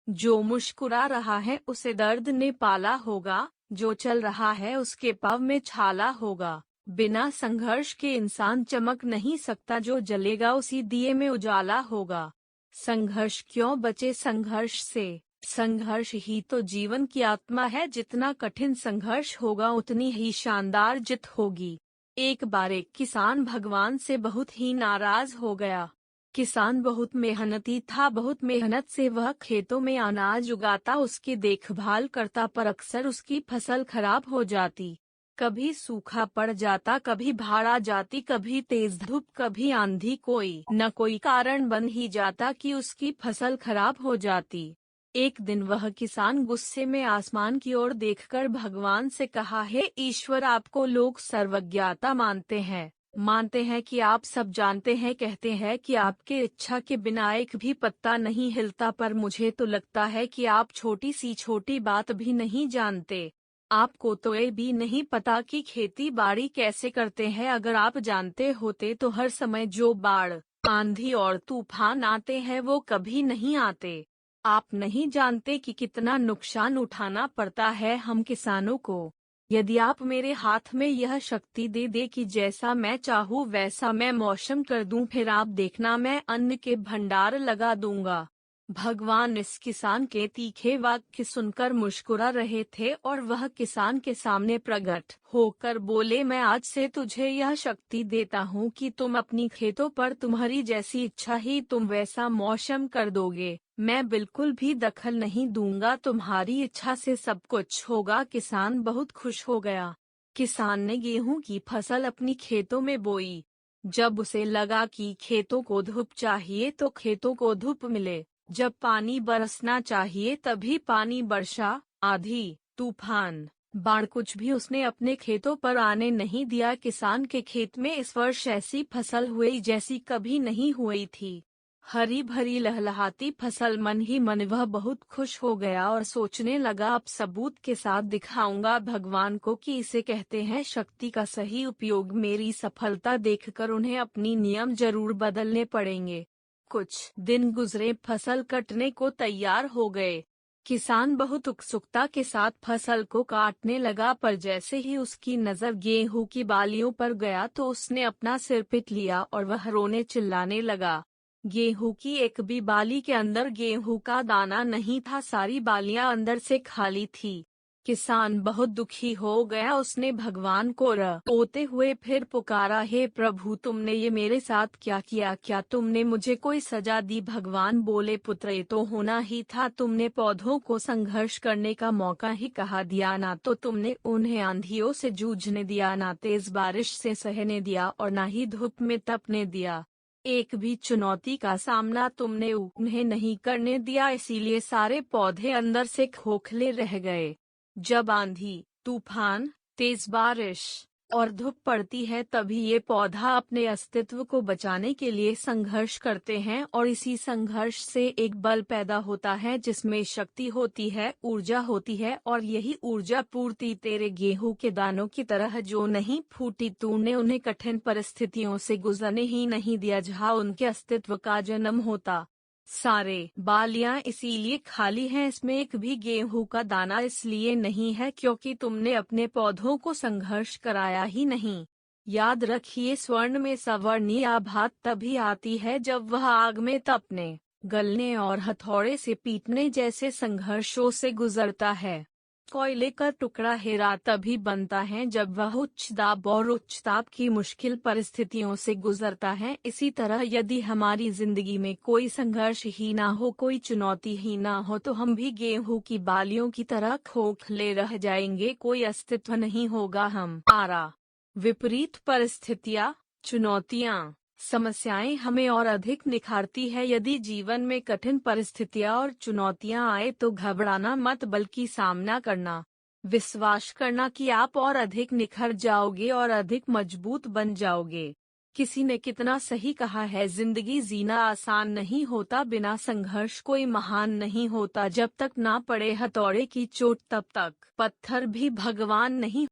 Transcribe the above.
जो मुस्कुरा रहा है उसे दर्द ने पाला होगा, जो चल रहा है उसके पाँव में छाला होगा। बिना संघर्ष के इंसान चमक नहीं सकता, जो जलेगा उसी दिए में उजाला होगा। संघर्ष क्यों बचे संघर्ष से, संघर्ष ही तो जीवन की आत्मा है। जितना कठिन संघर्ष होगा उतनी ही शानदार जीत होगी। एक बार एक किसान भगवान से बहुत ही नाराज हो गया। किसान बहुत मेहनती था, बहुत मेहनत से वह खेतों में अनाज उगाता, उसकी देखभाल करता, पर अक्सर उसकी फसल खराब हो जाती। कभी सूखा पड़ जाता, कभी बाढ़ आ जाती, कभी तेज धूप, कभी आंधी, कोई न कोई कारण बन ही जाता कि उसकी फसल खराब हो जाती। एक दिन वह किसान गुस्से में आसमान की ओर देखकर भगवान से कहा, हे ईश्वर, आपको लोग सर्वज्ञता मानते हैं कि आप सब जानते हैं, कहते हैं कि आपके इच्छा के बिना एक भी पत्ता नहीं हिलता, पर मुझे तो लगता है कि आप छोटी सी छोटी बात भी नहीं जानते। आपको तो ये भी नहीं पता कि खेती बाड़ी कैसे करते हैं। अगर आप जानते होते तो हर समय जो बाढ़, आंधी और तूफान आते हैं वो कभी नहीं आते। आप नहीं जानते कि कितना नुकसान उठाना पड़ता है हम किसानों को। यदि आप मेरे हाथ में यह शक्ति दे कि जैसा मैं चाहूँ वैसा मैं मौसम कर दूं, फिर आप देखना मैं अन्न के भंडार लगा दूंगा। भगवान इस किसान के तीखे वाक्य सुनकर मुस्कुरा रहे थे और वह किसान के सामने प्रकट होकर बोले, मैं आज से तुझे यह शक्ति देता हूँ कि तुम अपनी खेतों पर तुम्हारी जैसी इच्छा ही तुम वैसा मौसम कर दोगे। मैं बिल्कुल भी दखल नहीं दूंगा, तुम्हारी इच्छा से सब कुछ होगा। किसान बहुत खुश हो गया। किसान ने गेहूं की फसल अपनी खेतों में बोई। जब उसे लगा कि खेतों को धूप चाहिए तो खेतों को धूप मिले, जब पानी बरसना चाहिए तभी पानी बरसा। आंधी, तूफान, बाढ़ कुछ भी उसने अपने खेतों पर आने नहीं दिया। किसान के खेत में इस वर्ष ऐसी फसल हुई जैसी कभी नहीं हुई थी। हरी भरी लहलहाती फसल। मन ही मन वह बहुत खुश हो गया और सोचने लगा, अब सबूत के साथ दिखाऊंगा भगवान को कि इसे कहते हैं शक्ति का सही उपयोग। मेरी सफलता देखकर उन्हें अपनी नियम जरूर बदलने पड़ेंगे। कुछ दिन गुजरे, फसल कटने को तैयार हो गए। किसान बहुत उत्सुकता के साथ फसल को काटने लगा, पर जैसे ही उसकी नजर गेहूं की बालियों पर गया तो उसने अपना सिर पीट लिया और वह रोने चिल्लाने लगा। गेहूं की एक भी बाली के अंदर गेहूं का दाना नहीं था, सारी बालियां अंदर से खाली थी। किसान बहुत दुखी हो गया। उसने भगवान को रोते हुए फिर पुकारा, हे प्रभु, तुमने ये मेरे साथ क्या किया? क्या तुमने मुझे कोई सजा दी? भगवान बोले, पुत्र, ये तो होना ही था। तुमने पौधों को संघर्ष करने का मौका ही कहा दिया, ना तो तुमने उन्हें आंधियों से जूझने दिया, ना तेज बारिश से सहने दिया और ना ही धूप में तपने दिया। एक भी चुनौती का सामना तुमने उन्हें नहीं करने दिया, इसीलिए सारे पौधे अंदर से खोखले रह गए। जब आंधी, तूफान, तेज बारिश और धूप पड़ती है तभी ये पौधा अपने अस्तित्व को बचाने के लिए संघर्ष करते हैं, और इसी संघर्ष से एक बल पैदा होता है जिसमें शक्ति होती है, ऊर्जा होती है, और यही ऊर्जा पूर्ति तेरे गेहूं के दानों की तरह जो नहीं फूटी। तूने उन्हें कठिन परिस्थितियों से गुजरने ही नहीं दिया जहां उनके अस्तित्व का जन्म होता। सारे बालियां इसीलिए खाली हैं, इसमें एक भी गेहूं का दाना इसलिए नहीं है क्योंकि तुमने अपने पौधों को संघर्ष कराया ही नहीं। याद रखिए, स्वर्ण में सवर्णीय आभा तभी आती है जब वह आग में तपने, गलने और हथौड़े से पीटने जैसे संघर्षों से गुजरता है। कोयले का टुकड़ा हीरा तभी बनता है जब वह उच्च दाब और उच्च ताप की मुश्किल परिस्थितियों से गुजरता है। इसी तरह यदि हमारी जिंदगी में कोई संघर्ष ही ना हो, कोई चुनौती ही ना हो, तो हम भी गेहूं की बालियों की तरह खोखले रह जाएंगे, कोई अस्तित्व नहीं होगा हमारा। विपरीत परिस्थितियां, चुनौतियां, समस्याएं हमें और अधिक निखारती है। यदि जीवन में कठिन परिस्थितियां और चुनौतियां आए तो घबराना मत, बल्कि सामना करना, विश्वास करना कि आप और अधिक निखर जाओगे और अधिक मजबूत बन जाओगे। किसी ने कितना सही कहा है, जिंदगी जीना आसान नहीं होता, बिना संघर्ष कोई महान नहीं होता। जब तक ना पड़े हथौड़े की चोट तब तक पत्थर भी भगवान नहीं